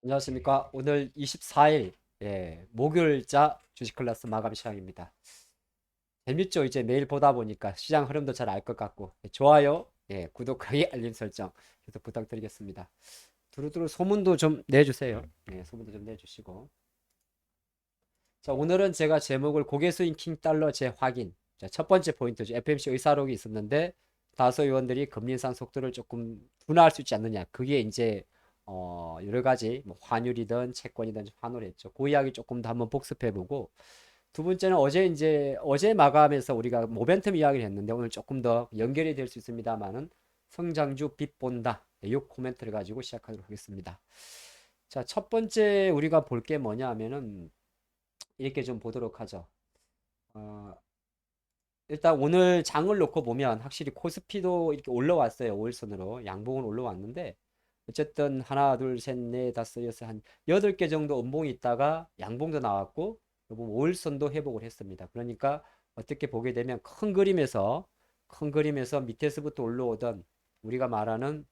안녕하십니까. 오늘 24일 목요일자 주식 클래스 마감 시간입니다. 재밌죠? 이제 매일 보다 보니까 시장 흐름도 잘 알 것 같고 좋아요, 구독하기, 알림 설정 계속 부탁드리겠습니다. 두루두루 소문도 좀 내주세요. 소문도 좀 내주시고. 자, 오늘은 제가 제목을 고개 스윙 킹 달러 재확인. 자, 첫 번째 포인트죠. FMC 의사록이 있었는데 다수 의원들이 금리 인상 속도를 조금 둔화할 수 있지 않느냐. 그게 이제 여러 가지 뭐 환율이든 채권이든 환호를 했죠. 그 이야기 조금 더 한번 복습해보고 두 번째는 어제 마감에서 우리가 모멘텀 이야기를 했는데 오늘 조금 더 연결이 될 수 있습니다만은 성장주 빛 본다. 이 코멘트를 가지고 시작하도록 하겠습니다. 자, 첫 번째 우리가 볼 게 뭐냐 하면은 이렇게 좀 보도록 하죠. 어, 일단 오늘 장을 놓고 보면 확실히 코스피도 이렇게 올라왔어요. 5일선으로. 양봉은 올라왔는데 어쨌든 하나, 둘, 셋, 넷, 다섯, 여섯, 한 8개 정도 음봉이 있다가 양봉도 나왔고 5일선도 회복을 했습니다. 그러니까 어떻게 보게 되면 큰 그림에서 밑에서부터 올라오던 우리가 말하는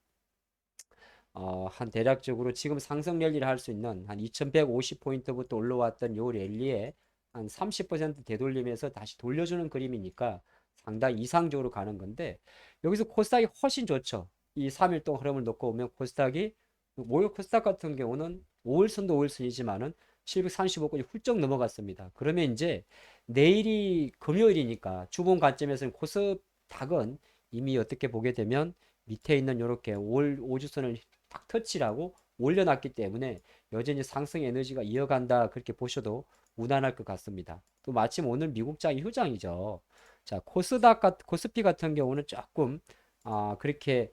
한 대략적으로 지금 상승 랠리를 할 수 있는 한 2150포인트부터 올라왔던 요 랠리에 한 30% 되돌리면서 다시 돌려주는 그림이니까 상당히 이상적으로 가는 건데 여기서 코스닥이 훨씬 좋죠. 이 3일 동안 흐름을 놓고 보면 코스닥이 모욕 코스닥 같은 경우는 5일선도 5일선이지만은 735까지 훌쩍 넘어갔습니다. 그러면 이제 내일이 금요일이니까 주봉 관점에서는 코스닥은 이미 어떻게 보게 되면 밑에 있는 이렇게 5주선을 딱 터치라고 올려놨기 때문에 여전히 상승 에너지가 이어간다 그렇게 보셔도 무난할 것 같습니다. 또 마침 오늘 미국장이 휴장이죠. 자, 코스피 같은 경우는 조금 그렇게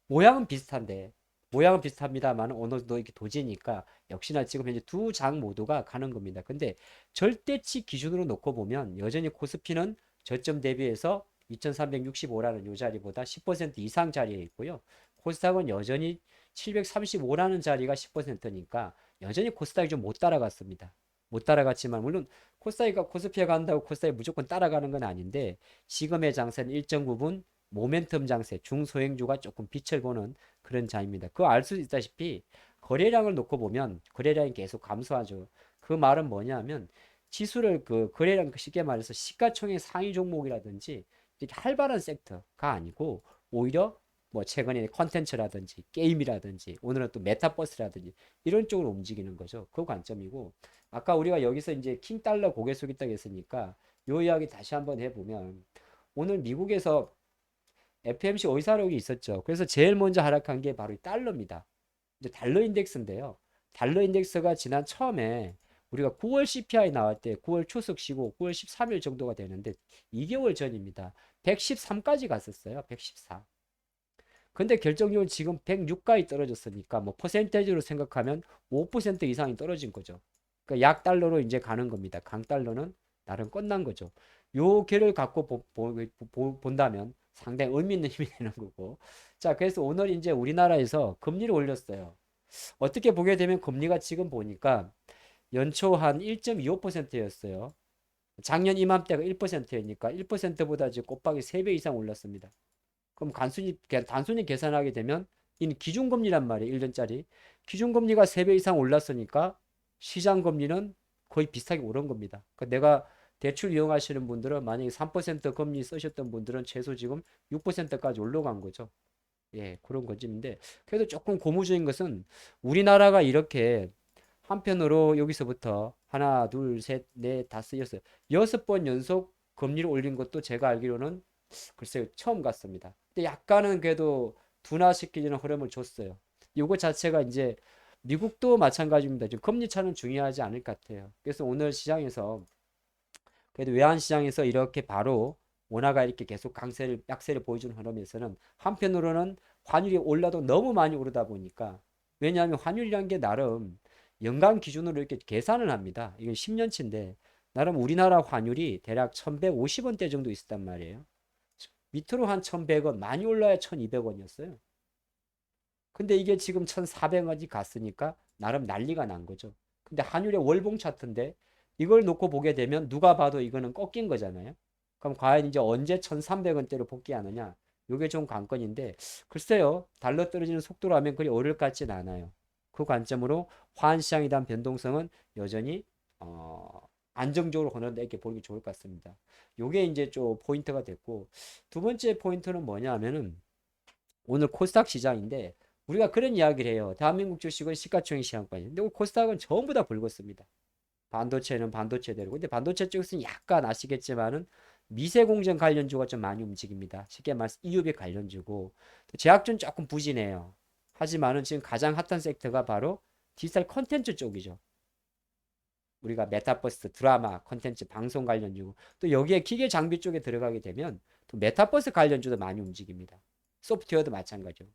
모양은 비슷합니다만 어느 정도 이렇게 도지니까 역시나 지금 현재 두 장 모두가 가는 겁니다. 근데 절대치 기준으로 놓고 보면 여전히 코스피는 저점 대비해서 2365라는 요 자리보다 10% 이상 자리에 있고요. 코스닥은 여전히 735라는 자리가 10%니까 여전히 코스닥이 좀 못 따라갔습니다. 못 따라갔지만 물론 코스피가 간다고 코스닥이 무조건 따라가는 건 아닌데 지금의 장세는 일정 부분 모멘텀 장세, 중소형주가 조금 빛을 보는 그런 장입니다. 그거 알 수 있다시피 거래량을 놓고 보면 거래량이 계속 감소하죠. 그 말은 뭐냐면 지수를 그 거래량 쉽게 말해서 시가총액 상위 종목이라든지 이렇게 활발한 섹터가 아니고 오히려 뭐 최근에 컨텐츠라든지 게임이라든지 오늘은 또 메타버스라든지 이런 쪽으로 움직이는 거죠. 그 관점이고 아까 우리가 여기서 이제 킹달러 고개 숙였다고 했으니까 요 이야기 다시 한번 해보면 오늘 미국에서 FMC 의사록이 있었죠. 그래서 제일 먼저 하락한 게 바로 이 달러입니다. 이제 달러 인덱스인데요. 달러 인덱스가 지난 처음에 우리가 9월 CPI 나올 때 9월 추석 쉬고 9월 13일 정도가 되는데 2개월 전입니다. 113까지 갔었어요. 114. 근데 결정적으로 지금 106까지 떨어졌으니까 뭐 퍼센테이지로 생각하면 5% 이상이 떨어진 거죠. 그러니까 약 달러로 이제 가는 겁니다. 강 달러는 나름 끝난 거죠. 요 개를 갖고 본다면 상당히 의미 있는 힘이 되는 거고. 자, 그래서 오늘 이제 우리나라에서 금리를 올렸어요. 어떻게 보게 되면 금리가 지금 보니까 연초 한 1.25%였어요. 작년 이맘때가 1%니까 1%보다 이제 곱하기 3배 이상 올랐습니다. 그럼 단순히 계산하게 되면 이 기준금리란 말이에요. 1년짜리. 기준금리가 3배 이상 올랐으니까 시장금리는 거의 비슷하게 오른 겁니다. 그러니까 내가 대출 이용하시는 분들은 만약에 3% 금리 쓰셨던 분들은 최소 지금 6%까지 올라간 거죠. 예, 그런 거지인데 그래도 조금 고무적인 것은 우리나라가 이렇게 한편으로 여기서부터 하나, 둘, 셋, 넷, 다섯, 여섯 번 연속 금리를 올린 것도 제가 알기로는 글쎄요, 처음 갔습니다. 근데 약간은 그래도 둔화시키는 흐름을 줬어요. 이거 자체가 이제 미국도 마찬가지입니다. 지금 금리 차는 중요하지 않을 것 같아요. 그래서 오늘 시장에서 그래도 외환 시장에서 이렇게 바로 원화가 이렇게 계속 약세를 보여주는 흐름에서는 한편으로는 환율이 올라도 너무 많이 오르다 보니까 왜냐하면 환율이란 게 나름 연간 기준으로 이렇게 계산을 합니다. 이건 10년치인데 나름 우리나라 환율이 대략 1150원대 정도 있었단 말이에요. 밑으로 한 1100원, 많이 올라야 1200원이었어요. 근데 이게 지금 1400원까지 갔으니까 나름 난리가 난 거죠. 근데 한율의 월봉 차트인데 이걸 놓고 보게 되면 누가 봐도 이거는 꺾인 거잖아요. 그럼 과연 이제 언제 1300원대로 복귀하느냐? 이게 좀 관건인데 글쎄요. 달러 떨어지는 속도로 하면 그리 어려울 것 같진 않아요. 그 관점으로 화환시장에 대한 변동성은 여전히 안정적으로 흐른다 이렇게 보기 좋을 것 같습니다. 요게 이제 좀 포인트가 됐고, 두 번째 포인트는 뭐냐면은 오늘 코스닥 시장인데 우리가 그런 이야기를 해요. 대한민국 주식은 시가총액 시장권이. 근데 코스닥은 전부 다 붉었습니다. 반도체는 반도체대로. 근데 반도체 쪽에서는 약간 아시겠지만은 미세 공정 관련주가 좀 많이 움직입니다. 쉽게 말해서 EUV 관련주고 제약주는 조금 부진해요. 하지만은 지금 가장 핫한 섹터가 바로 디지털 컨텐츠 쪽이죠. 우리가 메타버스, 드라마, 컨텐츠, 방송 관련주고 또 여기에 기계 장비 쪽에 들어가게 되면 또 메타버스 관련주도 많이 움직입니다. 소프트웨어도 마찬가지죠.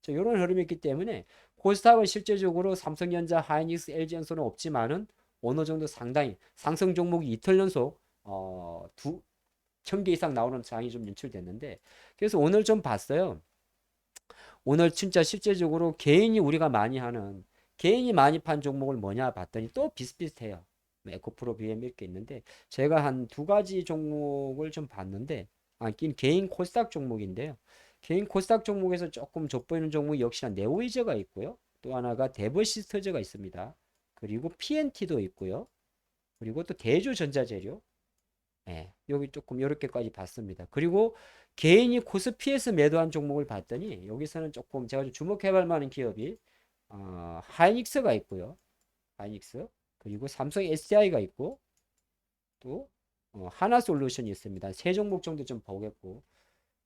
이런 흐름이 있기 때문에 코스닥은 실제적으로 삼성전자, 하이닉스, LG전선은 없지만은 어느 정도 상당히 상승 종목이 이틀 연속 2,000개 이상 나오는 장이 좀 연출됐는데 그래서 오늘 좀 봤어요. 오늘 진짜 실제적으로 개인이 우리가 많이 하는 개인이 많이 판 종목을 뭐냐 봤더니 또 비슷비슷해요. 에코프로, BM 이렇게 있는데 제가 한 두 가지 종목을 좀 봤는데 개인 코스닥 종목인데요. 개인 코스닥 종목에서 조금 돋보이는 종목이 역시나 네오이저가 있고요. 또 하나가 데버시스터즈가 있습니다. 그리고 PNT도 있고요. 그리고 또 대주전자재료. 예, 여기 조금 이렇게까지 봤습니다. 그리고 개인이 코스피에서 매도한 종목을 봤더니 여기서는 조금 제가 좀 주목해볼 만한 기업이 하이닉스가 있고요. 하이닉스 그리고 삼성 SDI가 있고 또 하나솔루션이 있습니다. 세 종목 정도 좀 보겠고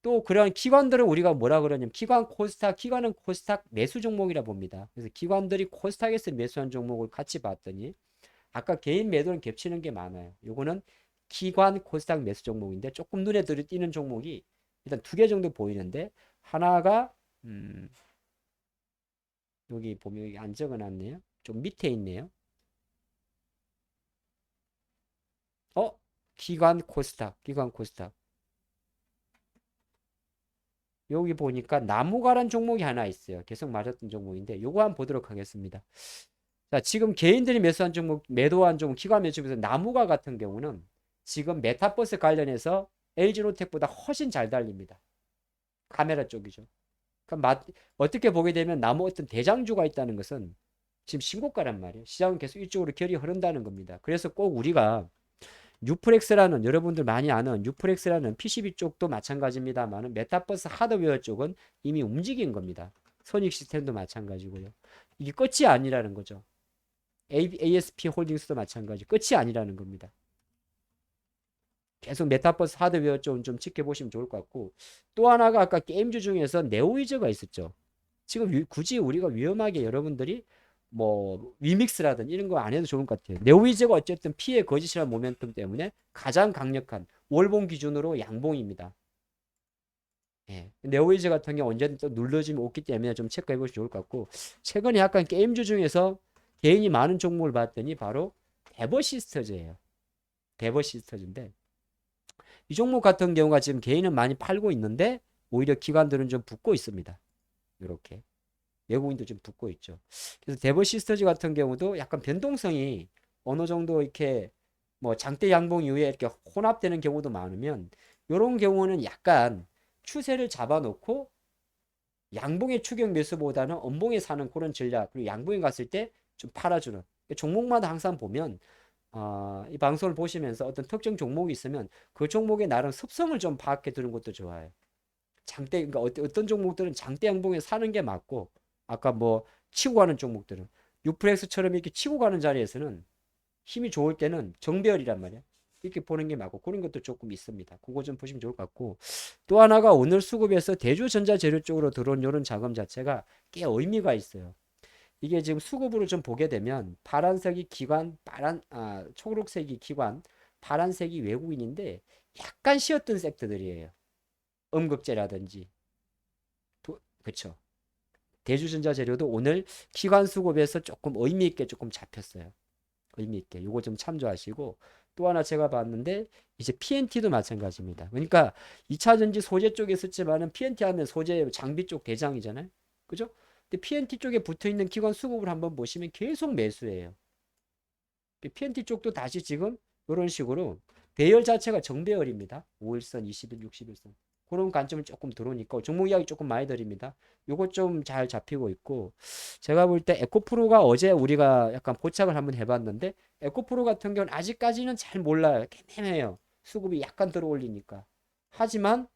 또 그런 기관들은 우리가 뭐라 그러냐면 기관은 코스닥 매수 종목이라 봅니다. 그래서 기관들이 코스닥에서 매수한 종목을 같이 봤더니 아까 개인 매도는 겹치는 게 많아요. 요거는 기관 코스닥 매수 종목인데 조금 눈에 띄는 종목이 일단 두 개 정도 보이는데 하나가 여기 보면 여기 안 적어놨네요. 좀 밑에 있네요. 기관 코스닥. 여기 보니까 나무가란 종목이 하나 있어요. 계속 맞았던 종목인데 요거 한번 보도록 하겠습니다. 자, 지금 개인들이 매도한 종목, 기관 매수에서 나무가 같은 경우는 지금 메타버스 관련해서 LG노텍보다 훨씬 잘 달립니다. 카메라 쪽이죠. 그러니까 어떻게 보게 되면 나무 어떤 대장주가 있다는 것은 지금 신고가란 말이에요. 시장은 계속 이쪽으로 결이 흐른다는 겁니다. 그래서 꼭 우리가 뉴프렉스라는 여러분들 많이 아는 뉴프렉스라는 PCB 쪽도 마찬가지입니다만 메타버스 하드웨어 쪽은 이미 움직인 겁니다. 소닉 시스템도 마찬가지고요. 이게 끝이 아니라는 거죠. ASP 홀딩스도 마찬가지. 끝이 아니라는 겁니다. 계속 메타버스 하드웨어 좀 지켜보시면 좋을 것 같고 또 하나가 아까 게임주 중에서 네오이저가 있었죠. 지금 굳이 우리가 위험하게 여러분들이 뭐 위믹스라든 이런 거 안 해도 좋을 것 같아요. 네오이저가 어쨌든 피해 거짓이라는 모멘텀 때문에 가장 강력한 월봉 기준으로 양봉입니다. 예. 네오이저 같은 경우 언제든 또 눌러지면 없기 때문에 좀 체크해 보시면 좋을 것 같고 최근에 약간 게임주 중에서 개인이 많은 종목을 봤더니 바로 데버시스터즈예요. 데버시스터즈인데 이 종목 같은 경우가 지금 개인은 많이 팔고 있는데 오히려 기관들은 좀 붙고 있습니다. 이렇게 외국인도 좀 붙고 있죠. 그래서 데버시스터즈 같은 경우도 약간 변동성이 어느 정도 이렇게 뭐 장대 양봉 이후에 이렇게 혼합되는 경우도 많으면 이런 경우는 약간 추세를 잡아놓고 양봉의 추격 매수보다는 음봉에 사는 그런 전략 그리고 양봉에 갔을 때 좀 팔아주는 종목마다 항상 보면 이 방송을 보시면서 어떤 특정 종목이 있으면 그 종목의 나름 습성을 좀 파악해 두는 것도 좋아요. 그러니까 어떤 종목들은 장대 양봉에 사는 게 맞고 아까 뭐 치고 가는 종목들은 유프렉스처럼 이렇게 치고 가는 자리에서는 힘이 좋을 때는 정배열이란 말이야. 이렇게 보는 게 맞고 그런 것도 조금 있습니다. 그거 좀 보시면 좋을 것 같고 또 하나가 오늘 수급에서 대주전자재료 쪽으로 들어온 이런 자금 자체가 꽤 의미가 있어요. 이게 지금 수급으로 좀 보게 되면 파란색이 기관, 초록색이 기관, 파란색이 외국인인데 약간 쉬었던 섹터들이에요. 음극재라든지, 그쵸. 대주전자 재료도 오늘 기관 수급에서 조금 의미 있게 조금 잡혔어요. 의미 있게. 요거 좀 참조하시고 또 하나 제가 봤는데 이제 PNT도 마찬가지입니다. 그러니까 2차 전지 소재 쪽에 있었지만은 PNT 하면 소재 장비 쪽 대장이잖아요. 그죠? 근데 PNT 쪽에 붙어 있는 기관 수급을 한번 보시면 계속 매수해요. PNT 쪽도 다시 지금 이런 식으로 배열 자체가 정배열입니다. 5일선, 20일, 60일선. 그런 관점은 조금 들어오니까 종목 이야기 조금 많이 드립니다. 요거 좀 잘 잡히고 있고 제가 볼 때 에코프로가 어제 우리가 약간 포착을 한번 해봤는데 에코프로 같은 경우는 아직까지는 잘 몰라요. 애매해요. 수급이 약간 들어올리니까. 하지만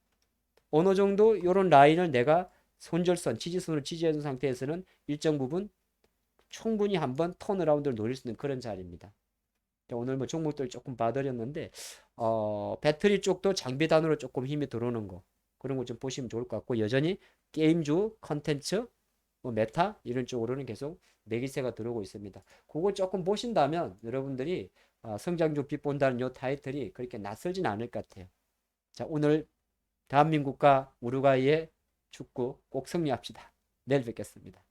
어느 정도 요런 라인을 내가 손절선, 지지선을 지지해둔 상태에서는 일정 부분 충분히 한번 턴어라운드를 노릴 수 있는 그런 자리입니다. 오늘 뭐 종목들 조금 봐드렸는데 배터리 쪽도 장비단으로 조금 힘이 들어오는 거 그런 거 좀 보시면 좋을 것 같고 여전히 게임주 컨텐츠 뭐 메타 이런 쪽으로는 계속 매기세가 들어오고 있습니다. 그거 조금 보신다면 여러분들이 성장주 빛 본다는 요 타이틀이 그렇게 낯설진 않을 것 같아요. 자, 오늘 대한민국과 우루과이의 축구 꼭 승리합시다. 내일 뵙겠습니다.